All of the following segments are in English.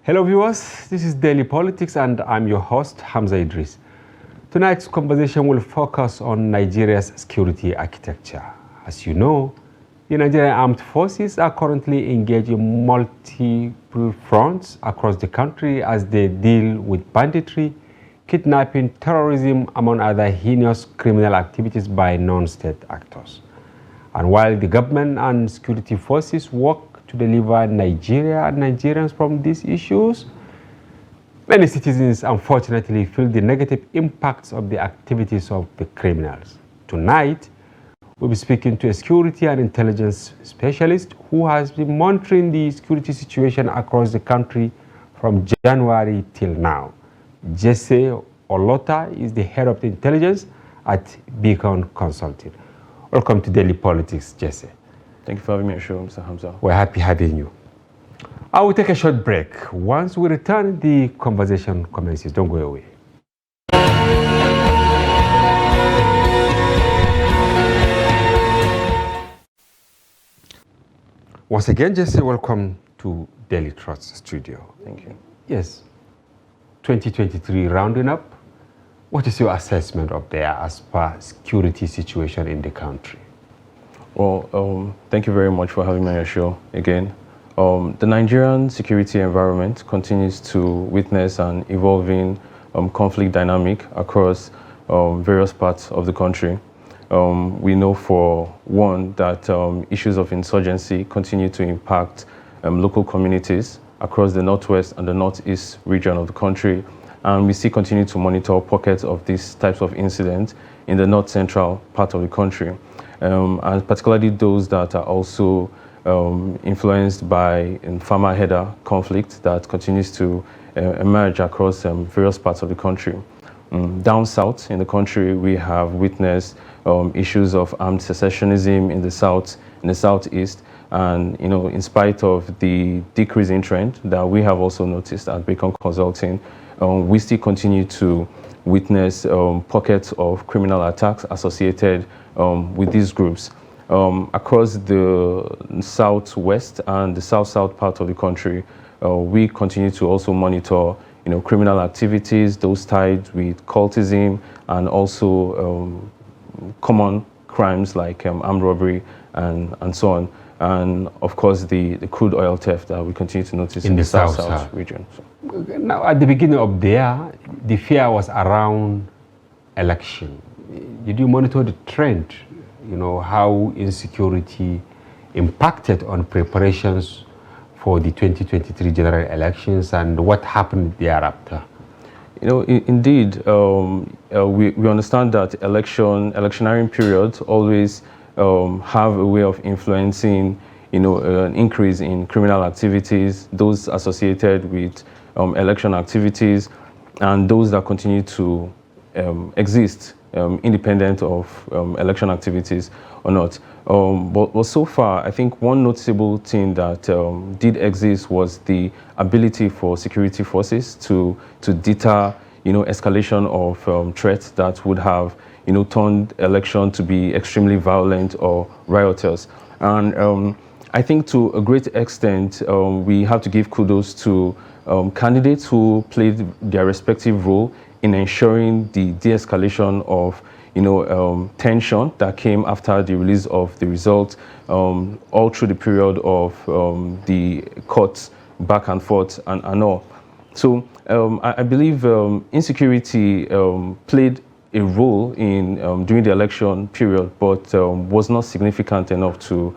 Hello viewers, this is Daily Politics and I'm your host Hamza Idris. Tonight's conversation will focus on Nigeria's security architecture. As you know, the Nigerian armed forces are currently engaged in multiple fronts across the country as they deal with banditry, kidnapping, terrorism, among other heinous criminal activities by non-state actors. And while the government and security forces work to deliver Nigeria and Nigerians from these issues, many citizens unfortunately feel the negative impacts of the activities of the criminals. Tonight, we'll be speaking to a security and intelligence specialist who has been monitoring the security situation across the country from January till now. Jesse Olota is the head of the intelligence at Beacon Consulting. Welcome to Daily Politics, Jesse. Thank you for having me on the show, Mr. Hamza. We're happy having you. I will take a short break. Once we return, the conversation commences. Don't go away. Once again, Jesse, welcome to Daily Trust Studio. Thank you. Yes, 2023 rounding up. What is your assessment of the as per security situation in the country? Well, thank you very much for having me on your show again. The Nigerian security environment continues to witness an evolving conflict dynamic across various parts of the country. We know for one that issues of insurgency continue to impact local communities across the northwest and the northeast region of the country. And we still continue to monitor pockets of these types of incidents in the north central part of the country. And particularly those that are also influenced by farmer header conflict that continues to emerge across various parts of the country. Down south in the country, we have witnessed issues of armed secessionism in the south, in the southeast, and in spite of the decreasing trend that we have also noticed at Beacon Consulting, we still continue to witness pockets of criminal attacks associated with these groups. Across the southwest and the south-south part of the country, we continue to also monitor criminal activities, those tied with cultism, and also common crimes like armed robbery and so on. And of course, the crude oil theft that we continue to notice in the south-south region. So. Now, at the beginning of the year, the fear was around election. Did you monitor the trend? How insecurity impacted on preparations for the 2023 general elections and what happened thereafter? Indeed, we understand that electionary periods always have a way of influencing, an increase in criminal activities, those associated with election activities, and those that continue to exist independent of election activities or not. But so far, I think one noticeable thing that did exist was the ability for security forces to deter, escalation of threats that would have, turned election to be extremely violent or riotous. And I think to a great extent, we have to give kudos to candidates who played their respective role in ensuring the de-escalation of tension that came after the release of the results, all through the period of the courts back and forth and all. So I believe insecurity played a role in during the election period, but was not significant enough to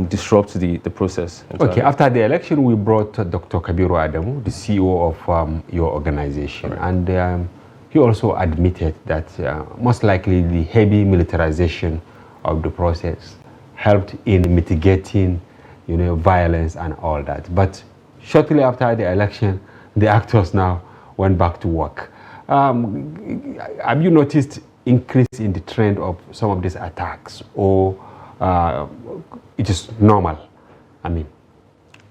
disrupt the process entirely. Okay, after the election, we brought Dr. Kabiru Adamu, the CEO of your organization, right. And he also admitted that most likely the heavy militarization of the process helped in mitigating, violence and all that. But shortly after the election, the actors now went back to work. Have you noticed increase in the trend of some of these attacks, or it is normal?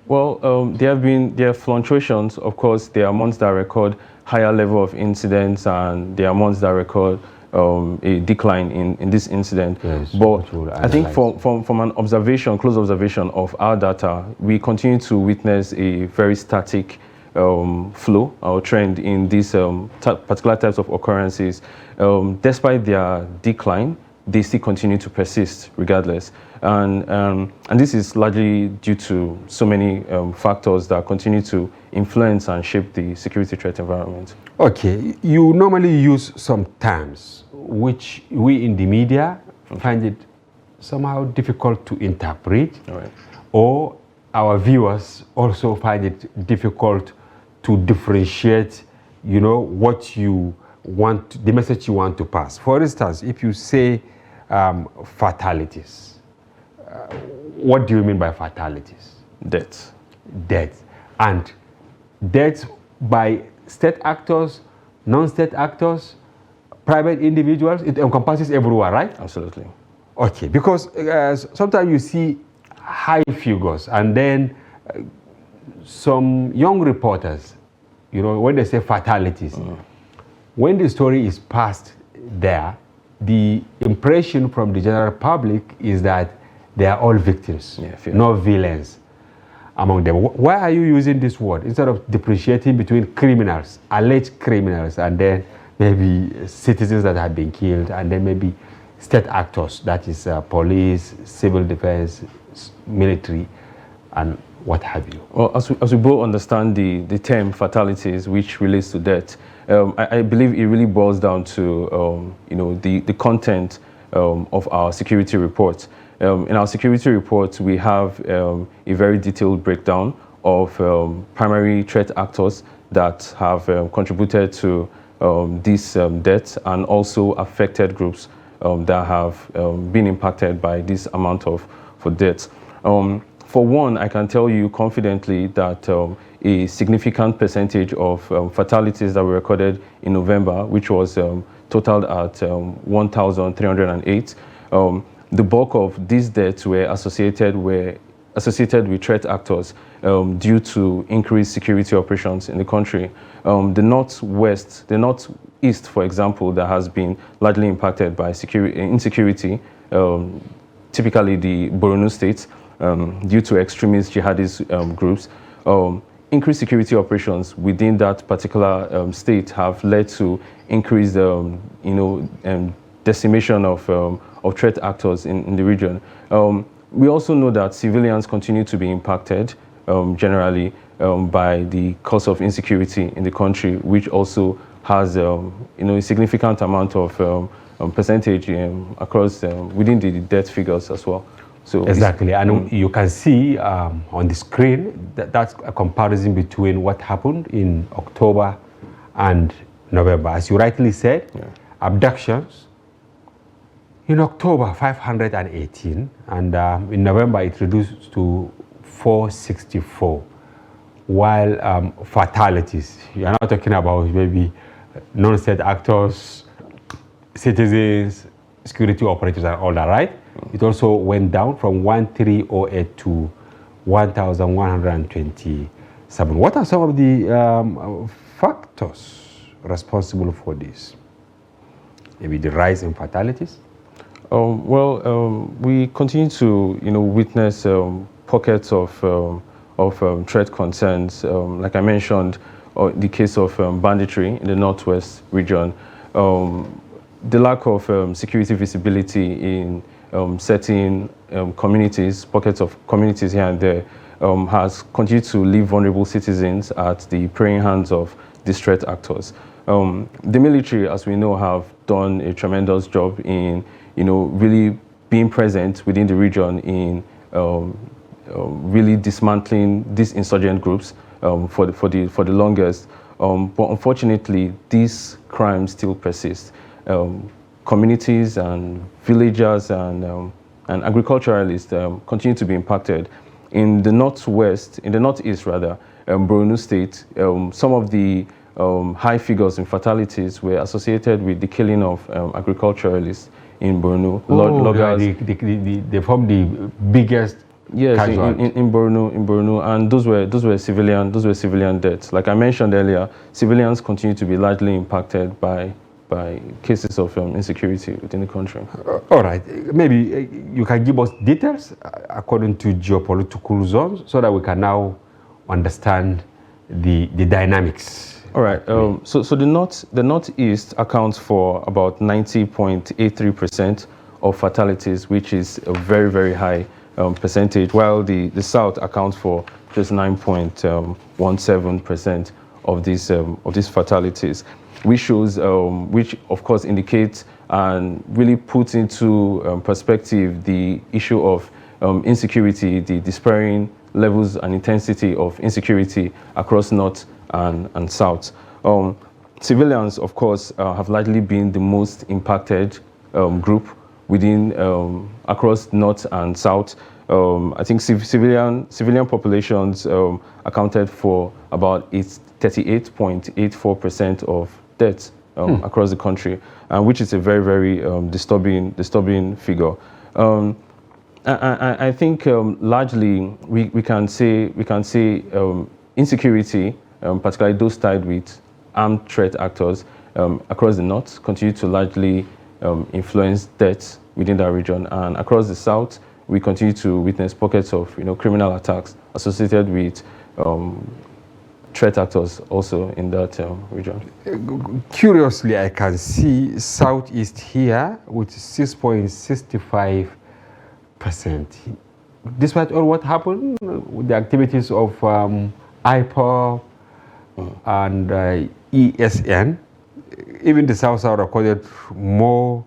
Well, there are fluctuations. Of course, there are months that record higher level of incidents, and there are months that record a decline in this incident. Yes, but I think from an observation, close observation of our data, we continue to witness a very static flow or trend in these particular types of occurrences, despite their decline, they still continue to persist regardless. And this is largely due to so many factors that continue to influence and shape the security threat environment. Okay, you normally use some terms which we in the media find it somehow difficult to interpret, Right. or our viewers also find it difficult to differentiate, what you want, the message you want to pass. For instance, if you say fatalities, what do you mean by fatalities? Death. Death. And death by state actors, non-state actors, private individuals, it encompasses everyone, right? Absolutely. Okay, because sometimes you see high figures and then some young reporters, when they say fatalities, when the story is passed there, the impression from the general public is that they are all victims, no villains among them. Why are you using this word instead of differentiating between criminals, alleged criminals, and then maybe citizens that have been killed, and then maybe state actors, that is police, civil defense, military, and what have you? Well, as we both understand the term fatalities, which relates to death, I believe it really boils down to the content of our security report. In our security report, we have a very detailed breakdown of primary threat actors that have contributed to these deaths, and also affected groups that have been impacted by this amount of deaths. For one, I can tell you confidently that a significant percentage of fatalities that were recorded in November, which was totaled at 1,308, the bulk of these deaths were associated with threat actors due to increased security operations in the country. The northeast, for example, that has been largely impacted by insecurity, typically the Borno state, due to extremist jihadist groups. Increased security operations within that particular state have led to increased, decimation of threat actors in the region. We also know that civilians continue to be impacted generally by the cause of insecurity in the country, which also has a significant amount of percentage across within the death figures as well. So exactly, and you can see on the screen that's a comparison between what happened in October and November. As you rightly said, abductions in October 518, and in November it reduced to 464. While fatalities, you are not talking about maybe non-state actors, citizens, security operators, and all that, right? It also went down from 1,308 to 1,127. What are some of the factors responsible for this? Maybe the rise in fatalities? We continue to, witness pockets of threat concerns. Like I mentioned, the case of banditry in the northwest region, the lack of security visibility in certain communities, pockets of communities here and there, has continued to leave vulnerable citizens at the preying hands of these threat actors. The military, as we know, have done a tremendous job in, really being present within the region in really dismantling these insurgent groups for the longest. But unfortunately, these crimes still persist. Communities and villagers and agriculturalists continue to be impacted. In the northeast rather, Borno State, some of the high figures in fatalities were associated with the killing of agriculturalists in Borno. They formed the biggest. Yes, in Borno, and those were civilian deaths. Like I mentioned earlier, civilians continue to be largely impacted by cases of insecurity within the country. All right, maybe you can give us details according to geopolitical zones so that we can now understand the dynamics. All right. So the northeast accounts for about 90.83% of fatalities, which is a very, very high percentage, while the south accounts for just 9.17% of these fatalities, which shows, which of course indicates and really puts into perspective the issue of insecurity, the despairing levels and intensity of insecurity across north and south. Civilians, of course, have largely been the most impacted group within across north and south. I think civilian populations accounted for about 38.84% of deaths across the country, which is a very, very disturbing figure. I think largely we can say insecurity, particularly those tied with armed threat actors across the north, continue to largely influence deaths within that region, and across the south we continue to witness pockets of criminal attacks associated with threat actors also in that region. Curiously, I can see southeast here with 6.65%. Despite all what happened with the activities of IPOB and ESN, even the south recorded more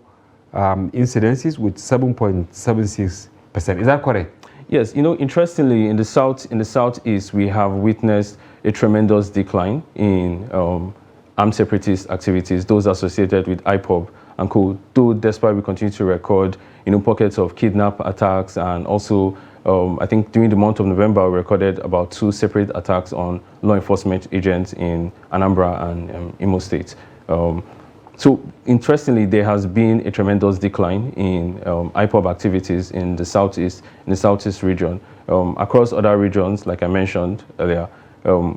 incidences with 7.76%. Is that correct? Yes. Interestingly, in the southeast, we have witnessed a tremendous decline in armed separatist activities, those associated with IPOB and co. Though, despite we continue to record, pockets of kidnap attacks, and also, I think during the month of November, we recorded about 2 separate attacks on law enforcement agents in Anambra and Imo State. So, interestingly, there has been a tremendous decline in IPOB activities in the southeast region. Across other regions, like I mentioned earlier,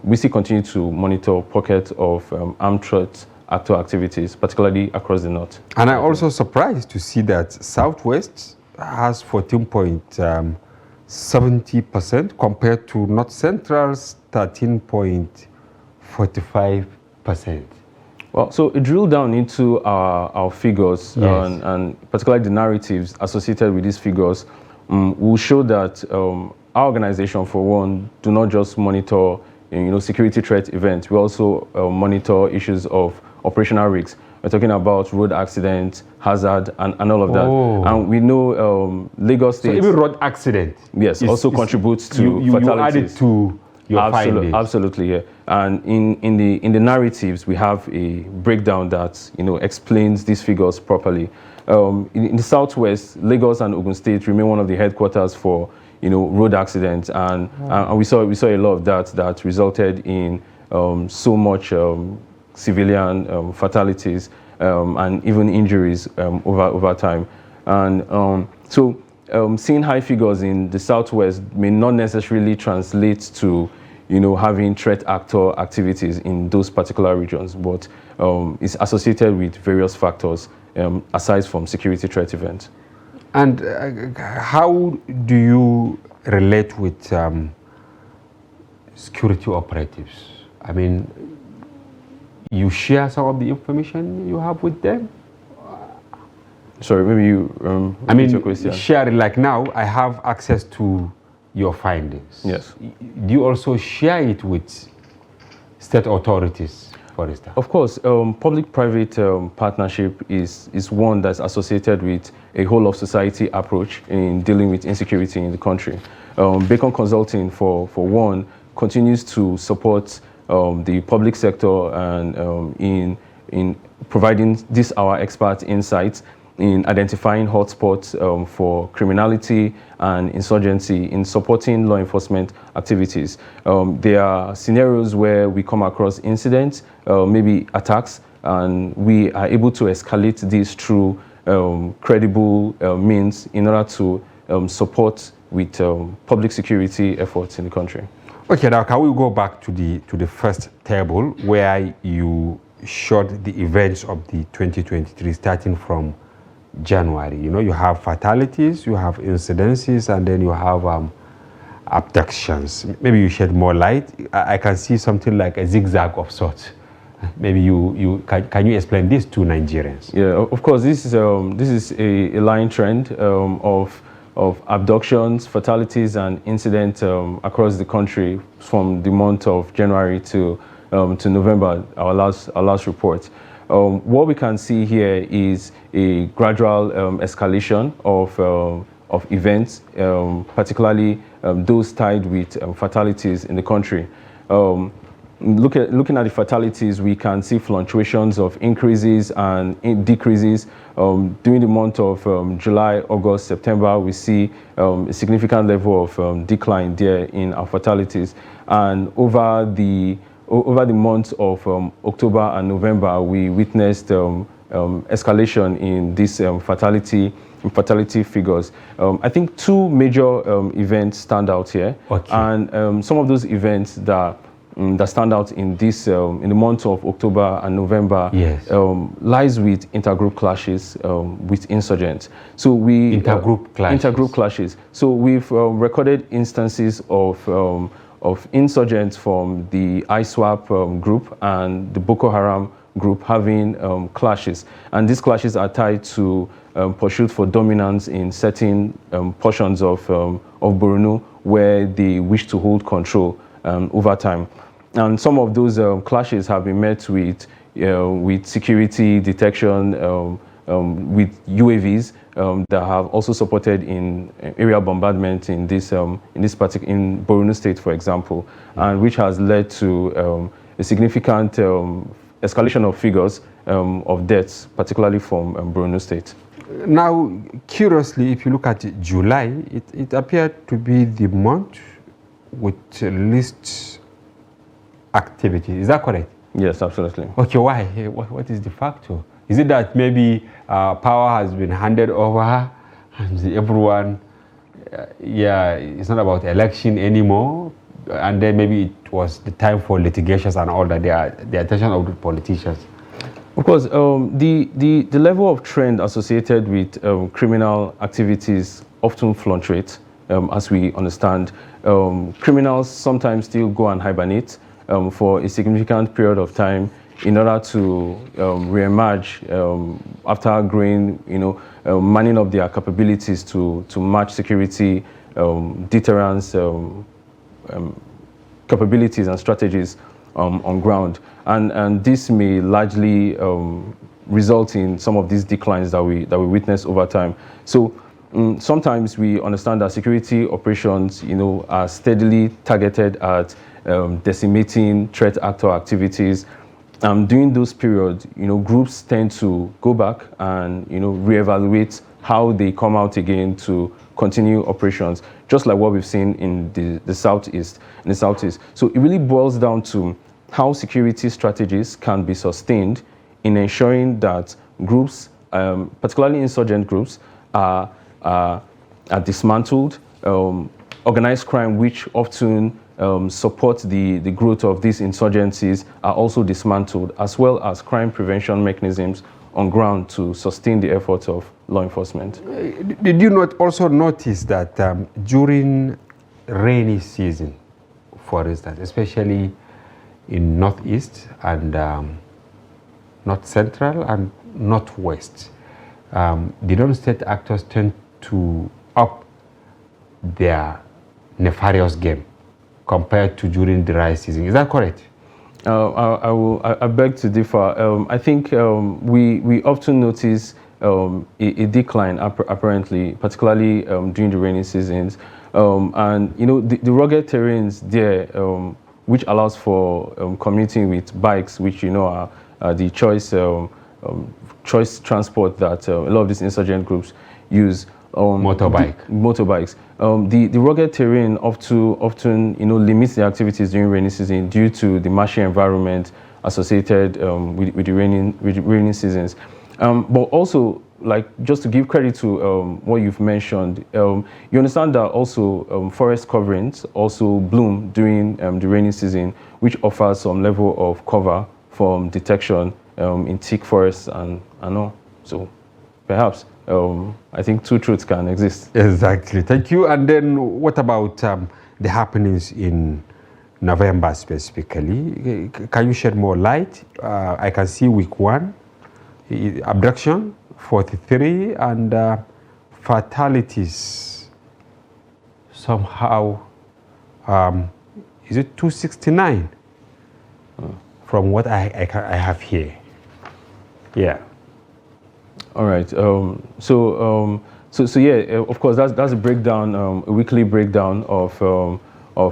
we still continue to monitor pockets of armed threat actor activities, particularly across the north. And I'm also surprised to see that Southwest has 14.70% compared to North Central's 13.45%. Well, so it drilled down into our figures, yes, and particularly the narratives associated with these figures will show that our organization, for one, do not just monitor security threat events. We also monitor issues of operational risks. We're talking about road accidents, hazard, and all of that. Oh. And we know Lagos State. So even road accident, also contributes to fatalities. You add it to your findings. Absolutely, yeah. And in the narratives, we have a breakdown that explains these figures properly. In the southwest, Lagos and Ogun State remain one of the headquarters for road accidents, and we saw a lot of that resulted in so much civilian fatalities and even injuries over time. And so seeing high figures in the southwest may not necessarily translate to having threat actor activities in those particular regions, but is associated with various factors aside from security threat events. And how do you relate with security operatives? I mean, you share some of the information you have with them? Sorry, maybe you repeat your question. Share it. Like now, I have access to your findings. Yes. Do you also share it with state authorities, for instance? Of course, public-private partnership is one that's associated with a whole of society approach in dealing with insecurity in the country. Bacon Consulting, for one, continues to support the public sector and in providing our expert insights in identifying hotspots for criminality and insurgency, in supporting law enforcement activities. There are scenarios where we come across incidents, maybe attacks, and we are able to escalate these through credible means in order to support with public security efforts in the country. Okay, now can we go back to the first table where you showed the events of the 2023 starting from January? You have fatalities, you have incidences, and then you have abductions. Maybe you shed more light. I can see something like a zigzag of sorts. Maybe can you explain this to Nigerians? Yeah, of course. This is a line trend of abductions, fatalities, and incidents across the country from the month of January to November. Our last report. What we can see here is a gradual escalation of events, particularly those tied with fatalities in the country. Looking at the fatalities, we can see fluctuations of increases and decreases. During the month of July, August, September, we see a significant level of decline there in our fatalities. And over the months of October and November, we witnessed escalation in these fatality figures. I think two major events stand out here, okay. And some of those events that stand out in the month of October and November, yes. Lies with intergroup clashes with insurgents. So intergroup clashes. So we've recorded instances of insurgents from the ISWAP group and the Boko Haram group having clashes, and these clashes are tied to pursuit for dominance in certain portions of Borno where they wish to hold control over time. And some of those clashes have been met with security detection, with UAVs that have also supported in area bombardment in Borno State, for example, and which has led to a significant escalation of figures of deaths, particularly from Borno State. Now, curiously, if you look at July, it appeared to be the month with least activity. Is that correct? Yes, absolutely. Okay, why? What is the factor? Is it that maybe power has been handed over and everyone, it's not about election anymore, and then maybe it was the time for litigations and all that, the attention of the politicians? Of course, the level of trend associated with criminal activities often fluctuates, as we understand. Criminals sometimes still go and hibernate for a significant period of time in order to re-emerge after growing, manning up their capabilities to match security, deterrence capabilities and strategies on ground. And this may largely result in some of these declines that we witness over time. So sometimes we understand that security operations, are steadily targeted at decimating threat actor activities. During those periods, groups tend to go back and reevaluate how they come out again to continue operations, just like what we've seen in the southeast. So it really boils down to how security strategies can be sustained in ensuring that groups, particularly insurgent groups, are dismantled. Organized crime, which often support the growth of these insurgencies, are also dismantled, as well as crime prevention mechanisms on ground to sustain the efforts of law enforcement. Did you not also notice that during rainy season, for instance, especially in northeast and north central and northwest, the non-state actors tend to up their nefarious game compared to during the dry season? Is that correct? I beg to differ. I think we often notice a decline apparently, particularly during the rainy seasons, and the rugged terrains there, which allows for commuting with bikes, which are the choice transport that a lot of these insurgent groups use. Motorbikes. The rugged terrain often limits the activities during rainy season due to the marshy environment associated with the rainy seasons. But also, just to give credit to what you've mentioned, you understand that also forest coverings also bloom during the rainy season, which offers some level of cover from detection in thick forests and all. So perhaps I think two truths can exist. Exactly. Thank you. And then what about the happenings in November specifically. Can you shed more light? I can see week 1, abduction, 43, and fatalities. Somehow, is it 269? From what I have here. Yeah. All right. So yeah, of course, that's a breakdown, a weekly breakdown of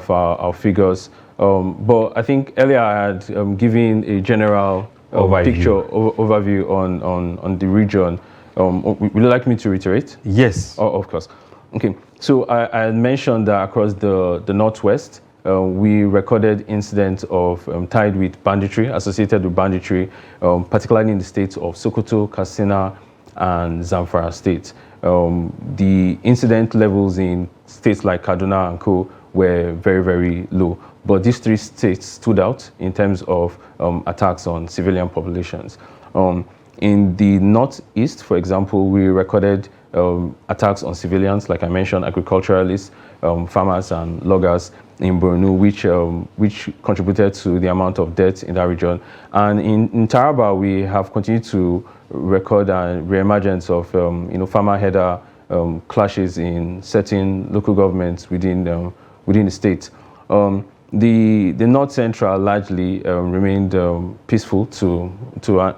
our figures. But I think earlier I had given a general overview on the region. Would you like me to reiterate? Yes. Oh, of course. Okay. So I had mentioned that across the Northwest, we recorded incidents of tied with banditry, associated with banditry, particularly in the states of Sokoto, Katsina, and Zamfara states. The incident levels in states like Kaduna and Co. were very, very low. But these 3 states stood out in terms of attacks on civilian populations. In the Northeast, for example, we recorded attacks on civilians, like I mentioned, agriculturalists, farmers and loggers in Borno, which contributed to the amount of deaths in that region. And in Taraba, we have continued to record a re-emergence of farmer-header clashes in certain local governments within the state. The North Central largely remained peaceful to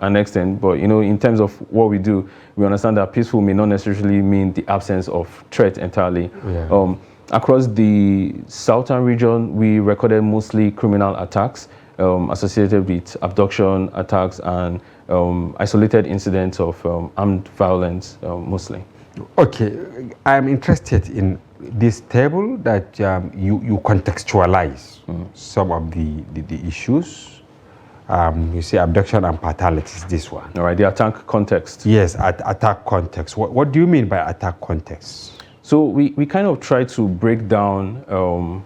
an extent, but in terms of what we do, we understand that peaceful may not necessarily mean the absence of threat entirely. Yeah. Across the southern region, we recorded mostly criminal attacks associated with abduction attacks and isolated incidents of armed violence mostly. Okay, I'm interested in this table that you contextualize some of the issues. You say abduction and fatalities, this one. All right, the attack context. Yes, attack context. What do you mean by attack context? So we kind of try to break down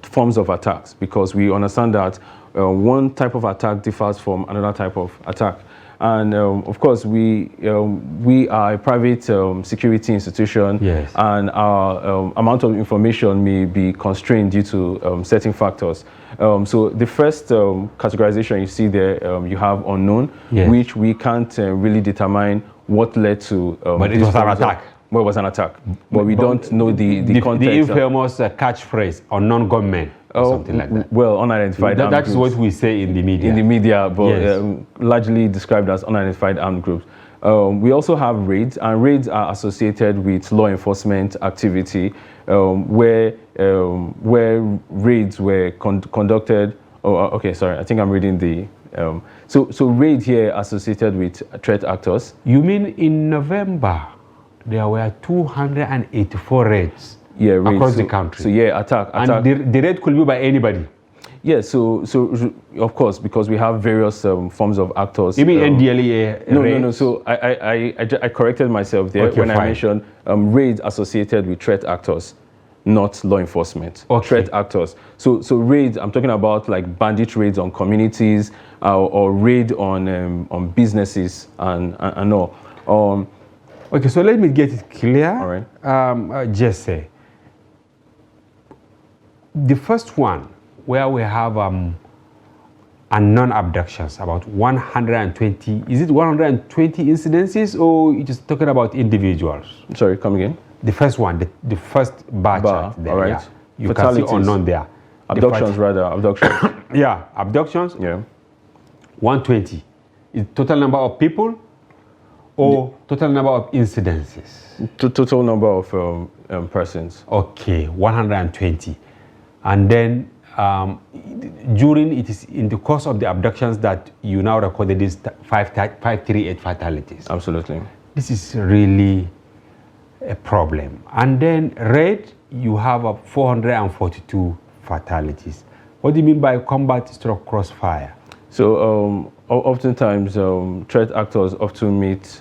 forms of attacks because we understand that one type of attack differs from another type of attack. And of course, we are a private security institution, yes, and our amount of information may be constrained due to certain factors. So the first categorization you see there, you have unknown, yes, which we can't really determine what led to. But it was an attack. Well, it was an attack, but we don't know the context. The infamous catchphrase, unknown gunmen. Something like that. Well, unidentified armed That's groups. what we say in the media. In the media, but yes, largely described as unidentified armed groups. We also have raids, and raids are associated with law enforcement activity, where raids were conducted. Oh, okay, sorry, I think I'm reading the. So raid here associated with threat actors. You mean in November there were 284 raids? Yeah, across the country. So yeah, attack. And the raid could be by anybody. Yeah, so of course, because we have various forms of actors. You mean NDLEA? No. So I corrected myself there, okay, when fine. I mentioned raids associated with threat actors, not law enforcement. Okay. Threat actors. So raids, I'm talking about like bandit raids on communities or raid on businesses and all. Okay, so let me get it clear. All right. Jesse. The first one, where we have unknown abductions, about 120, is it 120 incidences or you just talking about individuals? Sorry, come again? The first one, the first batch there, all right. Yeah. You can see unknown there. Abductions abductions. Yeah, abductions. Yeah. 120. Is total number of people or total number of incidences? Total number of persons. Okay, 120. And then during it is in the course of the abductions that you now recorded these 538 fatalities. Absolutely. This is really a problem. And then raid, you have 442 fatalities. What do you mean by combat stroke crossfire? So oftentimes threat actors often meet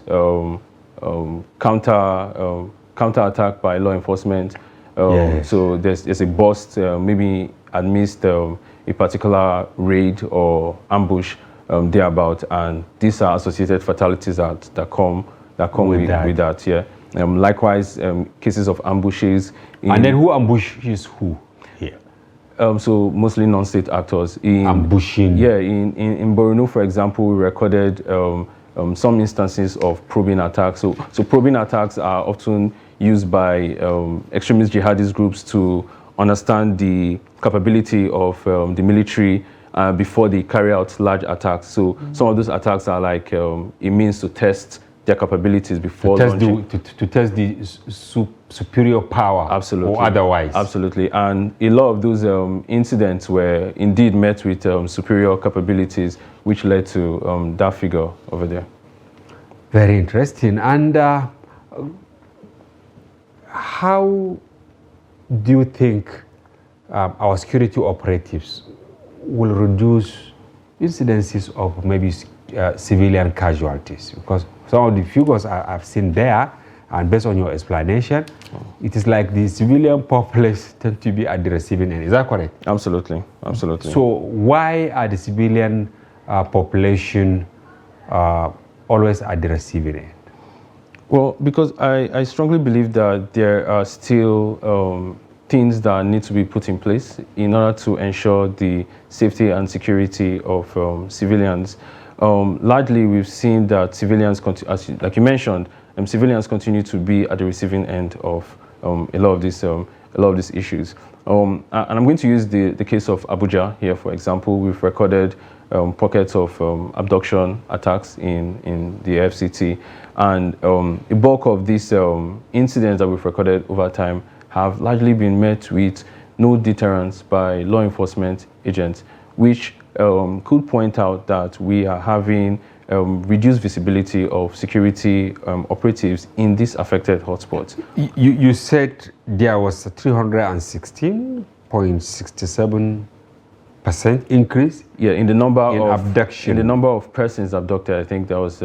counter attack by law enforcement. Yes. So there's a bust maybe amidst a particular raid or ambush thereabout, and these are associated fatalities that come with that. Yeah. Likewise, cases of ambushes. And then who ambushes who here? So mostly non-state actors. Ambushing. Yeah, in Borno, for example, we recorded some instances of probing attacks. So probing attacks are often used by extremist jihadist groups to understand the capability of the military before they carry out large attacks. So some of those attacks are like a means to test their capabilities before launching. To test the superior power. Absolutely. Or otherwise. Absolutely. And a lot of those incidents were indeed met with superior capabilities, which led to that figure over there. Very interesting. And how do you think our security operatives will reduce incidences of maybe civilian casualties? Because some of the figures I've seen there, and based on your explanation, it is like the civilian populace tend to be at the receiving end. Is that correct? Absolutely, absolutely. So why are the civilian population always at the receiving end? Well, because I strongly believe that there are still things that need to be put in place in order to ensure the safety and security of civilians. Largely, we've seen that civilians, like you mentioned, civilians continue to be at the receiving end of a lot of these issues. And I'm going to use the case of Abuja here, for example. We've recorded pockets of abduction attacks in the FCT, and a bulk of these incidents that we've recorded over time have largely been met with no deterrence by law enforcement agents, which could point out that we are having reduced visibility of security operatives in these affected hotspots. You said there was a 316.67% increase. Yeah, in the number of abduction. In the number of persons abducted, I think there was.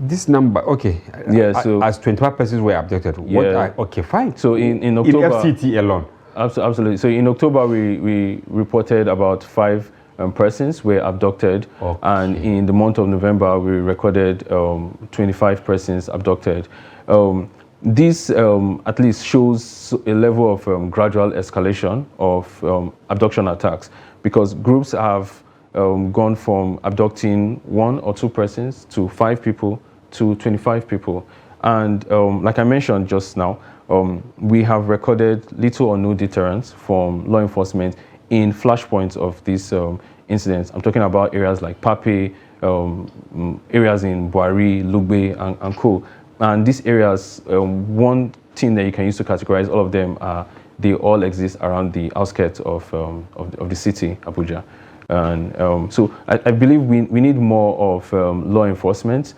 This number, okay. Yeah, so as 25 persons were abducted. Yeah. Okay, fine. So in October, in FCT alone. Absolutely. So in October, we reported about 5 persons were abducted, okay. And in the month of November, we recorded 25 persons abducted. This at least shows a level of gradual escalation of abduction attacks, because groups have gone from abducting 1 or 2 persons to 5 people to 25 people. And like I mentioned just now, we have recorded little or no deterrence from law enforcement in flashpoints of these incidents. I'm talking about areas like Pape, areas in Buari, Lugbe, and Co. And these areas, one thing that you can use to categorize all of them are they all exist around the outskirts of the city, Abuja. And so I believe we need more of law enforcement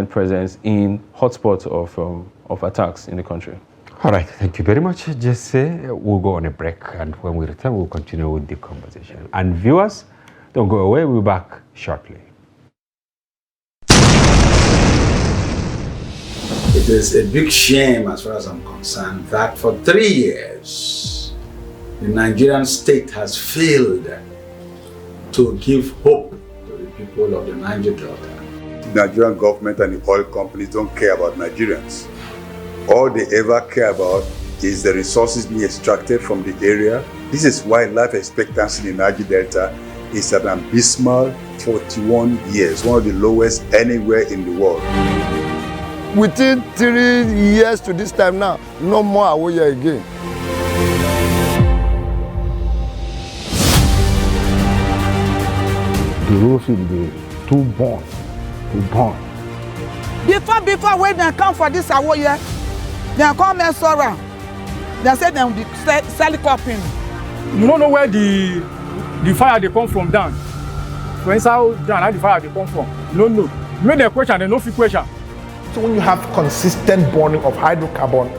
presence in hotspots of attacks in the country. All right, thank you very much. Just say we'll go on a break, and when we return, we'll continue with the conversation. And viewers, don't go away. We'll be back shortly. It is a big shame, as far as I'm concerned, that for 3 years, the Nigerian state has failed to give hope to the people of the Niger Delta. The Nigerian government and the oil companies don't care about Nigerians. All they ever care about is the resources being extracted from the area. This is why life expectancy in the Niger Delta is at an abysmal 41 years, one of the lowest anywhere in the world. Within 3 years to this time now, no more Awoye again. The roof in the too born. Before when they come for this Awoye, they come and around. They say they will be selling copying. You don't know where the fire they come from down. For instance, how the fire they come from. No. When they question, they no fit question. So when you have consistent burning of hydrocarbon,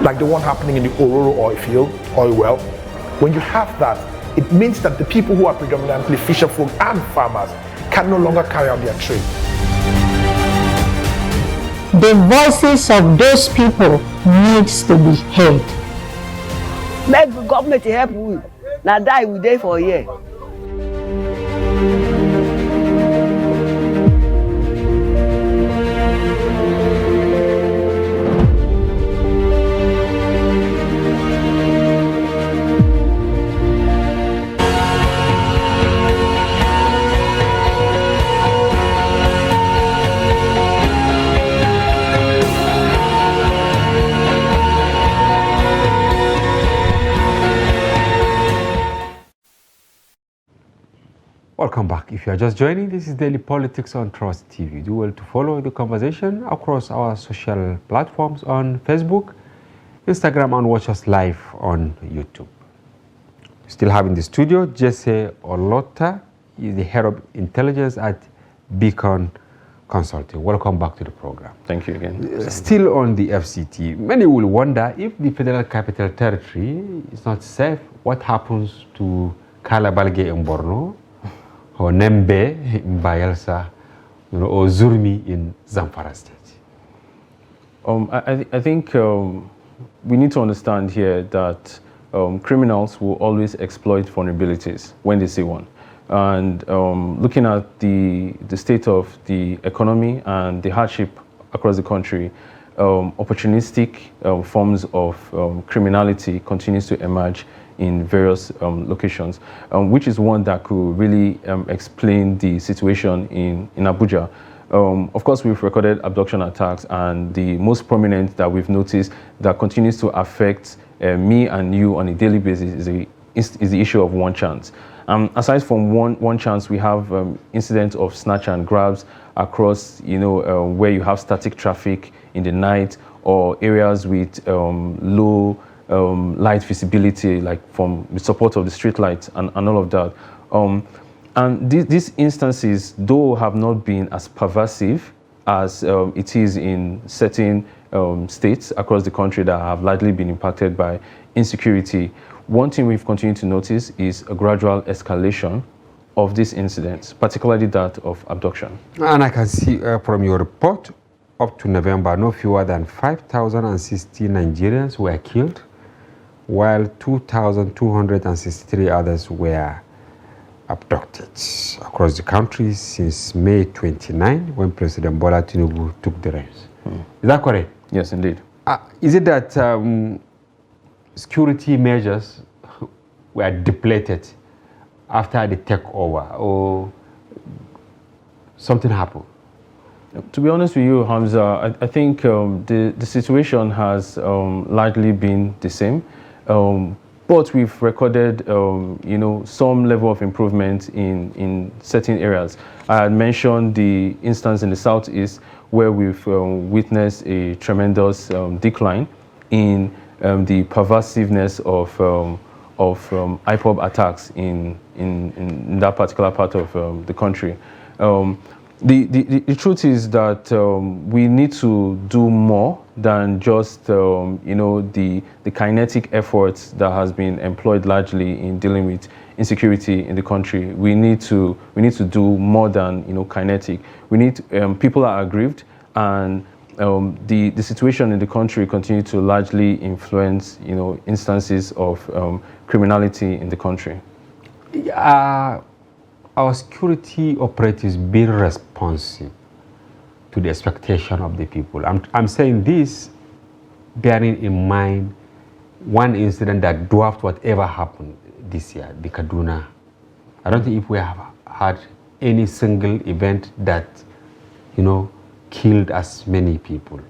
like the one happening in the Ororo oil field, oil well, when you have that, it means that the people who are predominantly fisher folk and farmers can no longer carry out their trade. The voices of those people needs to be heard. Make the government help we. Now die we dey for a year. Welcome back. If you are just joining, this is Daily Politics on Trust TV. Do well to follow the conversation across our social platforms on Facebook, Instagram, and watch us live on YouTube. Still have in the studio Jesse Olota. He is the head of intelligence at Beacon Consulting. Welcome back to the program. Thank you again. Still on the FCT, many will wonder if the Federal Capital Territory is not safe, what happens to Kalabalge in Borno, or Nembe in Bayelsa, or Zurmi in Zamfara State? I think we need to understand here that criminals will always exploit vulnerabilities when they see one. And looking at the state of the economy and the hardship across the country, opportunistic forms of criminality continues to emerge in various locations, which is one that could really explain the situation in Abuja. Of course, we've recorded abduction attacks, and the most prominent that we've noticed that continues to affect me and you on a daily basis is the issue of one chance. Aside from one chance, we have incidents of snatch and grabs across, where you have static traffic in the night, or areas with low light visibility, like from the support of the street lights and all of that. And these instances, though, have not been as pervasive as it is in certain states across the country that have largely been impacted by insecurity. One thing we've continued to notice is a gradual escalation of these incidents, particularly that of abduction. And I can see from your report, up to November, no fewer than 5,060 Nigerians were killed, while 2,263 others were abducted across the country since May 29, when President Bola Tinubu took the reins. Is that correct? Yes, indeed. Is it that security measures were depleted after the takeover, or something happened? To be honest with you, Hamza, I think the situation has largely been the same. But we've recorded, some level of improvement in certain areas. I had mentioned the instance in the southeast where we've witnessed a tremendous decline in the pervasiveness of IPOB attacks in that particular part of the country. The truth is that we need to do more than just the kinetic efforts that has been employed largely in dealing with insecurity in the country. We need to do more than kinetic. We need people are aggrieved, and the situation in the country continue to largely influence instances of criminality in the country. Our security operatives being responsive to the expectation of the people. I'm saying this bearing in mind one incident that dwarfed whatever happened this year, the Kaduna. I don't think if we have had any single event that, killed as many people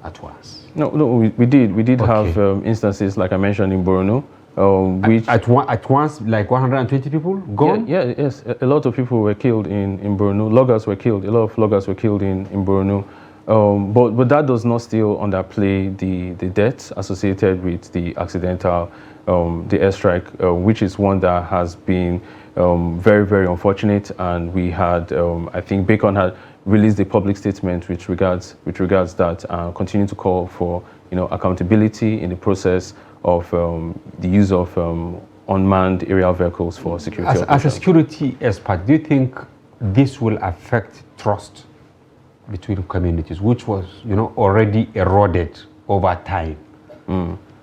at once. No, we did. We did have instances, like I mentioned, in Borno. Which at once, like 120 people gone? Yes. A lot of people were killed in Borno. Loggers were killed. A lot of loggers were killed in Borno. But that does not still underplay the deaths associated with the accidental, the airstrike, which is one that has been very, very unfortunate. And we had, I think Bacon had released a public statement with regards that, continue to call for accountability in the process of the use of unmanned aerial vehicles for security operations. As a security expert, do you think this will affect trust between communities, which was already eroded over time?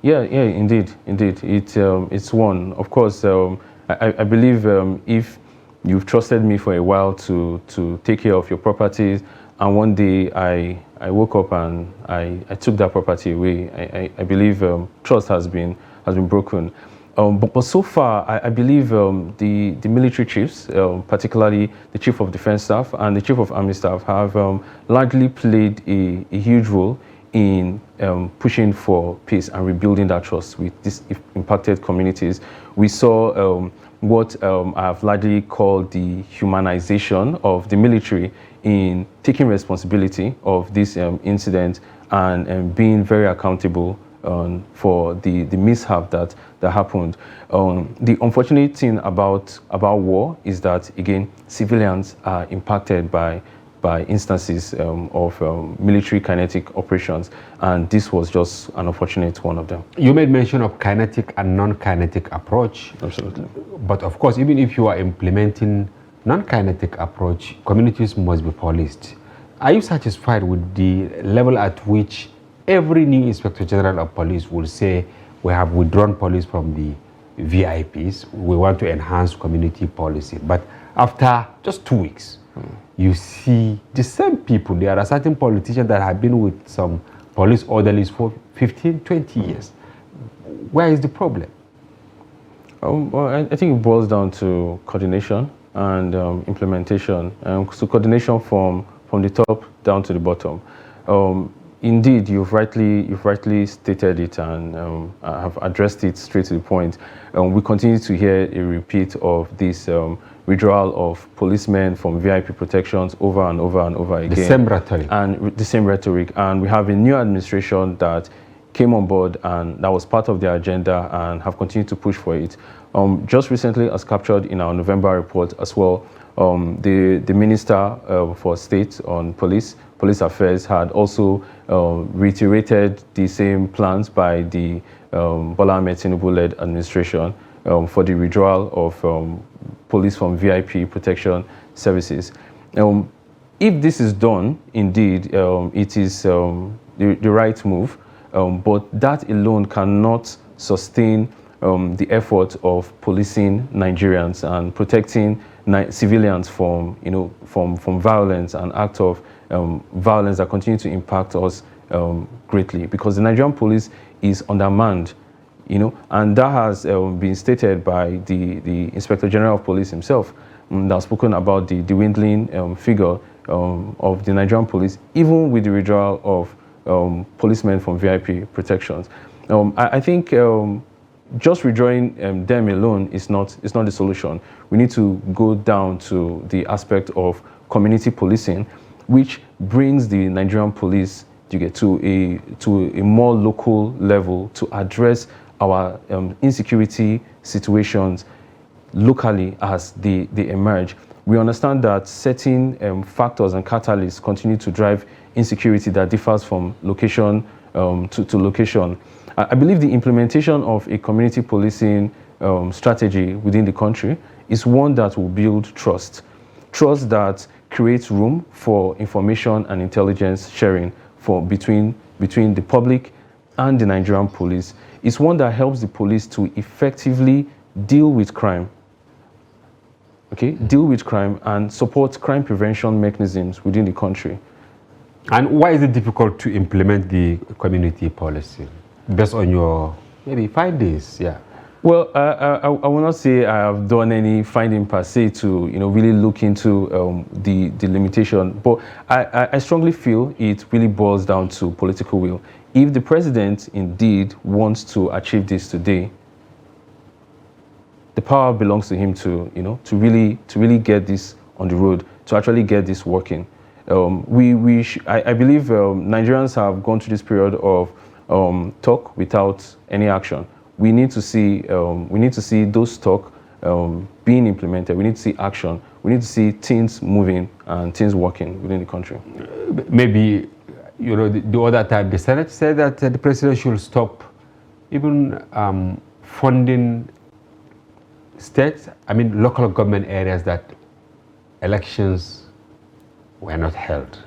Yeah, indeed. It's one. Of course, I believe if you've trusted me for a while to take care of your properties, and one day I woke up and I took that property away, I believe trust has been broken. But so far, I believe the military chiefs, particularly the Chief of Defense Staff and the Chief of Army Staff, have largely played a huge role in pushing for peace and rebuilding that trust with these impacted communities. We saw what I've largely called the humanization of the military in taking responsibility of this incident and being very accountable for the mishap that happened. The unfortunate thing about war is that, again, civilians are impacted by instances of military kinetic operations, and this was just an unfortunate one of them. You made mention of kinetic and non-kinetic approach. Absolutely. But of course, even if you are implementing non-kinetic approach, communities must be policed. Are you satisfied with the level at which every new Inspector General of Police will say, we have withdrawn police from the VIPs, we want to enhance community policy? But after just 2 weeks, you see the same people. There are certain politicians that have been with some police orderlies for 15, 20 years. Where is the problem? Well, I think it boils down to coordination and implementation. So coordination from the top down to the bottom. Indeed, you've rightly stated it, and have addressed it straight to the point. We continue to hear a repeat of this withdrawal of policemen from VIP protections over and over and over again. The same rhetoric. And the same rhetoric. And we have a new administration that came on board, and that was part of their agenda, and have continued to push for it. Just recently, as captured in our November report as well, the Minister for State on Police Affairs had also reiterated the same plans by the Bola Ahmed Tinubu-led administration for the withdrawal of police from VIP protection services. If this is done, indeed, it is the right move, but that alone cannot sustain the effort of policing Nigerians and protecting civilians from violence and acts of violence that continue to impact us greatly, because the Nigerian police is undermanned, and that has been stated by the Inspector General of Police himself, that has spoken about the dwindling figure of the Nigerian police, even with the withdrawal of policemen from VIP protections. I think just withdrawing them alone is not the solution. We need to go down to the aspect of community policing, which brings the Nigerian police to a more local level to address our insecurity situations locally as they emerge. We understand that certain factors and catalysts continue to drive insecurity that differs from location to location. I believe the implementation of a community policing strategy within the country is one that will build trust that creates room for information and intelligence sharing between the public and the Nigerian police. It's one that helps the police to effectively deal with crime, and support crime prevention mechanisms within the country. And why is it difficult to implement the community policy? Based on your maybe findings, yeah. Well, I will not say I have done any finding per se to really look into the limitation, but I strongly feel it really boils down to political will. If the president indeed wants to achieve this today, the power belongs to him to really get this on the road, to actually get this working. I believe Nigerians have gone through this period of talk without any action. We need to see those talk being implemented. We need to see action. We need to see things moving and things working within the country. Maybe the other time the Senate said that the president should stop even funding states, local government areas that elections were not held.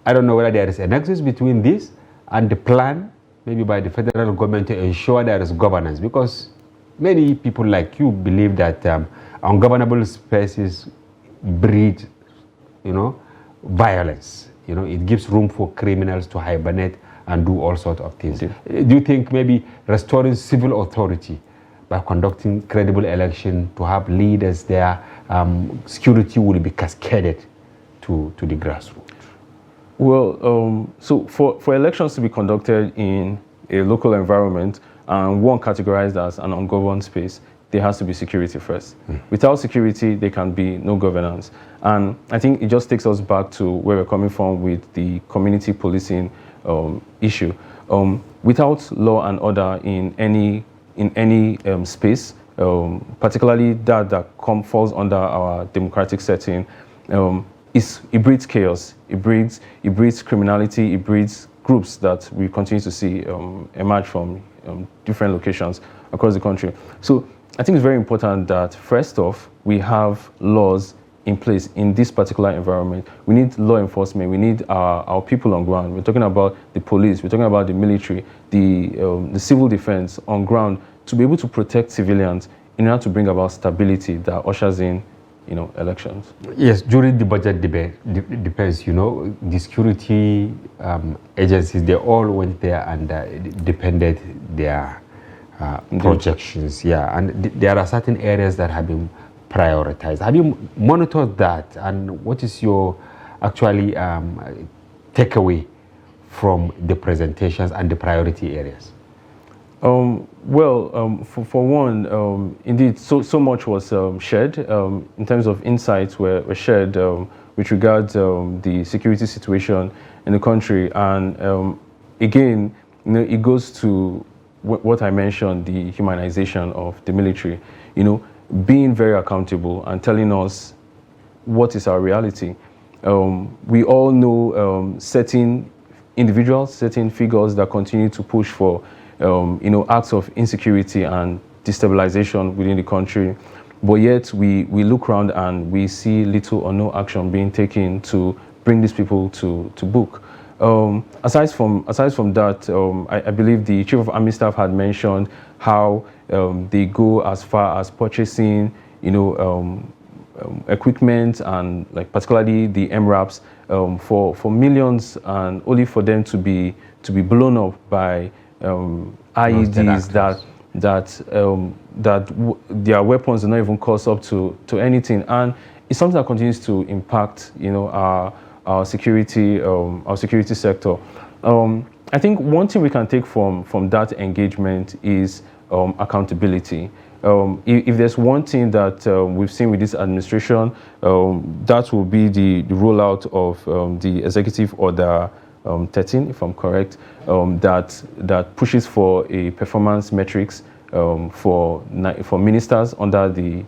I don't know whether there is a nexus between this and the plan maybe by the federal government to ensure there is governance, because many people like you believe that ungovernable spaces breed, violence. It gives room for criminals to hibernate and do all sorts of things. Do you think maybe restoring civil authority by conducting credible election, to have leaders there, security will be cascaded to the grassroots? Well, so for elections to be conducted in a local environment and one categorized as an ungoverned space, there has to be security first. Without security, there can be no governance. And I think it just takes us back to where we're coming from with the community policing issue. Without law and order in any space, particularly that falls under our democratic setting, it breeds chaos, it breeds criminality, it breeds groups that we continue to see emerge from different locations across the country. So I think it's very important that first off, we have laws in place in this particular environment. We need law enforcement, we need our people on ground. We're talking about the police, we're talking about the military, the civil defense on ground to be able to protect civilians in order to bring about stability that ushers in elections. Yes, during the budget debate, depends, the security agencies, they all went there and defended their projections. Yeah, and there are certain areas that have been prioritized. Have you monitored that? And what is your actually takeaway from the presentations and the priority areas? For one, indeed, so much was shared in terms of insights were shared with regards the security situation in the country. And again, it goes to what I mentioned, the humanization of the military, being very accountable and telling us what is our reality. We all know certain individuals, certain figures that continue to push for acts of insecurity and destabilization within the country, but yet we look around and we see little or no action being taken to bring these people to book. Aside from that, I believe the Chief of Army Staff had mentioned how they go as far as purchasing, equipment and particularly the MRAPs for millions, and only for them to be blown up by IEDs that their weapons do not even cost up to anything, and it's something that continues to impact our security sector. I think one thing we can take from that engagement is accountability. If there's one thing that we've seen with this administration, that will be the rollout of the Executive Order 13, if I'm correct, that pushes for a performance metrics for ministers under the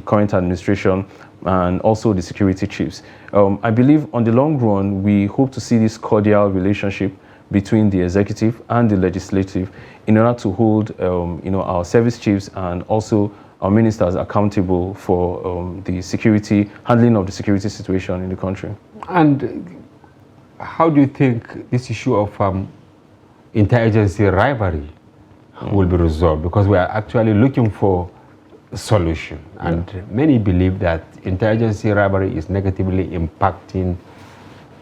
current administration and also the security chiefs. I believe on the long run, we hope to see this cordial relationship between the executive and the legislative in order to hold our service chiefs and also our ministers accountable for the handling of the security situation in the country. And how do you think this issue of interagency rivalry will be resolved? Because we are actually looking for a solution, and many believe that interagency rivalry is negatively impacting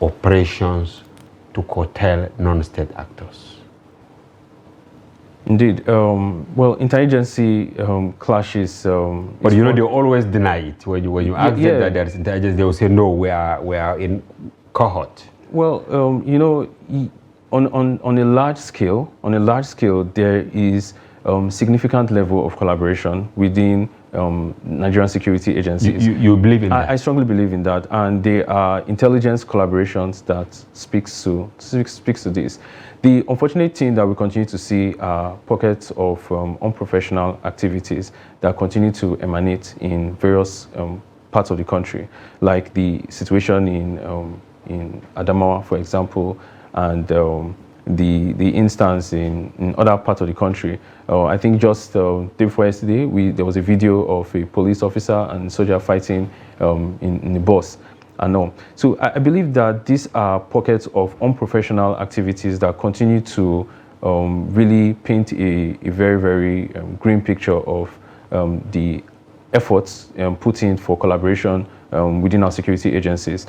operations to curtail non-state actors. Indeed. Interagency clashes. But they always deny it. When you ask them that there is interagency, they will say, no, we are in cohort. Well, on a large scale, there is significant level of collaboration within Nigerian security agencies. You believe in that? I strongly believe in that, and there are intelligence collaborations that speaks to this. The unfortunate thing that we continue to see are pockets of unprofessional activities that continue to emanate in various parts of the country, like the situation in Adamawa, for example, and the instance in other parts of the country. I think just day before yesterday, there was a video of a police officer and soldier fighting in the bus. So I believe that these are pockets of unprofessional activities that continue to really paint a very, very grim picture of the efforts put in for collaboration within our security agencies.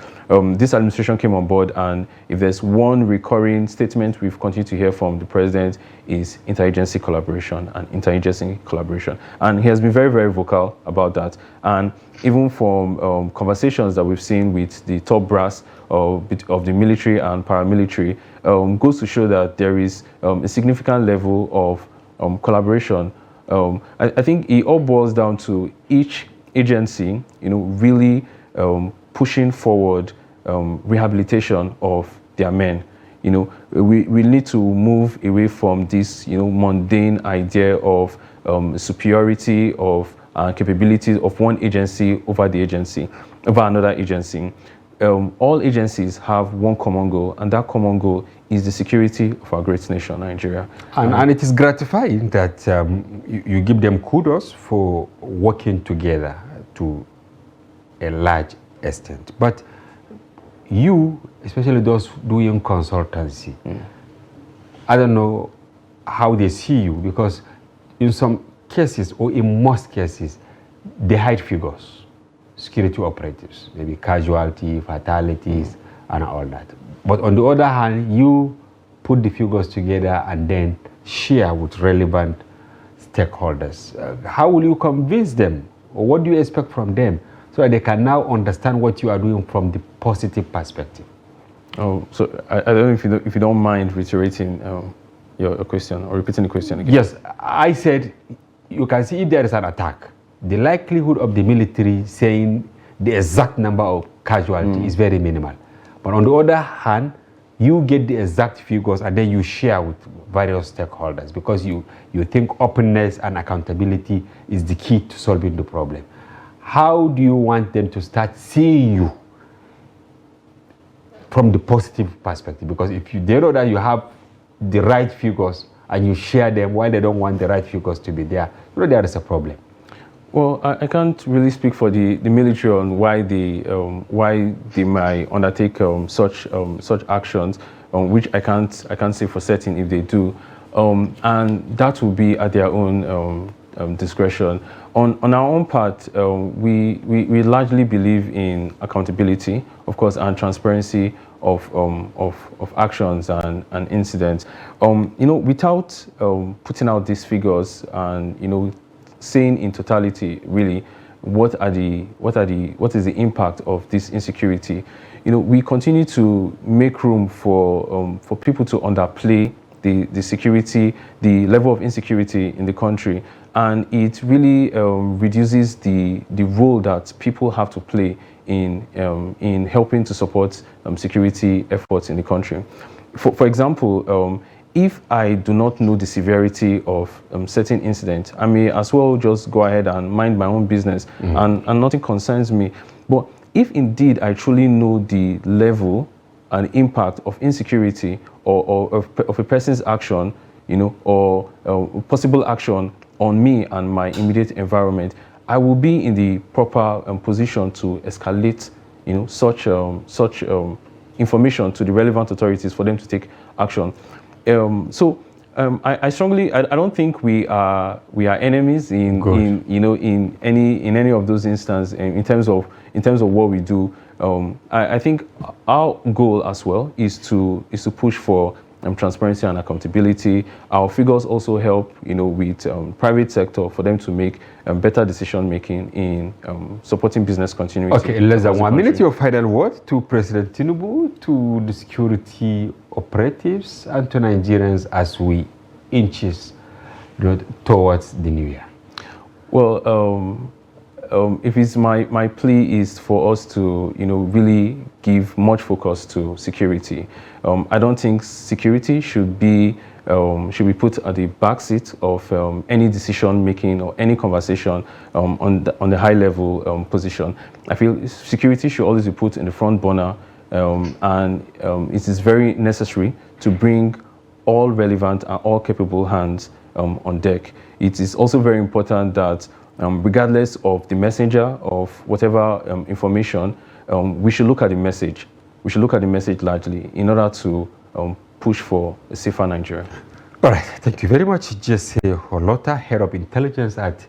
This administration came on board, and if there's one recurring statement we've continued to hear from the president is interagency collaboration and interagency collaboration. And he has been very, very vocal about that. And even from conversations that we've seen with the top brass of the military and paramilitary, goes to show that there is a significant level of collaboration I think it all boils down to each agency, really pushing forward rehabilitation of their men. We need to move away from this, mundane idea of superiority of capabilities of one agency over another agency. All agencies have one common goal, and that common goal is the security of our great nation, Nigeria. And it is gratifying that you give them kudos for working together to a large extent. But you, especially those doing consultancy, I don't know how they see you, because in some cases, or in most cases, they hide figures, security operatives, maybe casualty, fatalities, and all that. But on the other hand, you put the figures together and then share with relevant stakeholders. How will you convince them, or what do you expect from them, so that they can now understand what you are doing from the positive perspective? Oh, so I don't know if you don't mind reiterating your question or repeating the question again. Yes, I said you can see if there is an attack, the likelihood of the military saying the exact number of casualties is very minimal. But on the other hand, you get the exact figures and then you share with various stakeholders, because you think openness and accountability is the key to solving the problem. How do you want them to start seeing you from the positive perspective? Because if they know that you have the right figures and you share them while they don't want the right figures to be there, there is a problem. Well, I can't really speak for the military on why they might undertake such actions, which I can't say for certain if they do, and that will be at their own discretion. On our own part, we largely believe in accountability, of course, and transparency of actions and incidents. Without putting out these figures and saying in totality really what is the impact of this insecurity, we continue to make room for people to underplay the security, the level of insecurity in the country, and it really reduces the role that people have to play in helping to support security efforts in the country. For example, if I do not know the severity of certain incidents, I may as well just go ahead and mind my own business, and nothing concerns me. But if indeed I truly know the level and impact of insecurity or of a person's action, or possible action on me and my immediate environment, I will be in the proper position to escalate, such information to the relevant authorities for them to take action. I strongly, I don't think we are enemies in any of those instances in terms of what we do. I think our goal as well is to push for transparency and accountability. Our figures also help, with private sector for them to make better decision making in supporting business continuity. Okay, less than 1 minute. Your final word to President Tinubu, to the security operatives, and to Nigerians as we inches towards the new year. Well, if it's my plea is for us to really give much focus to security. I don't think security should be put at the backseat of any decision making or any conversation on the high level position. I feel security should always be put in the front burner, and it is very necessary to bring all relevant and all capable hands on deck. It is also very important that regardless of the messenger of whatever information, we should look at the message. We should look at the message largely in order to push for a safer Nigeria. All right, thank you very much, Jesse Holota, Head of Intelligence at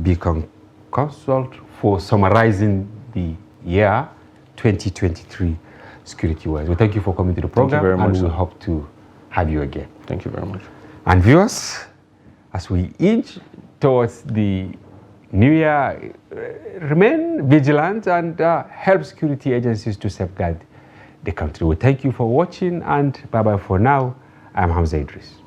Beacon Consult, for summarizing the year 2023 security-wise. Well, thank you for coming to the program. Thank you very much, and we hope to have you again. Thank you very much. And viewers, as we inch towards the new year, remain vigilant and help security agencies to safeguard the country. We thank you for watching, and bye-bye for now. I'm Hamza Idris.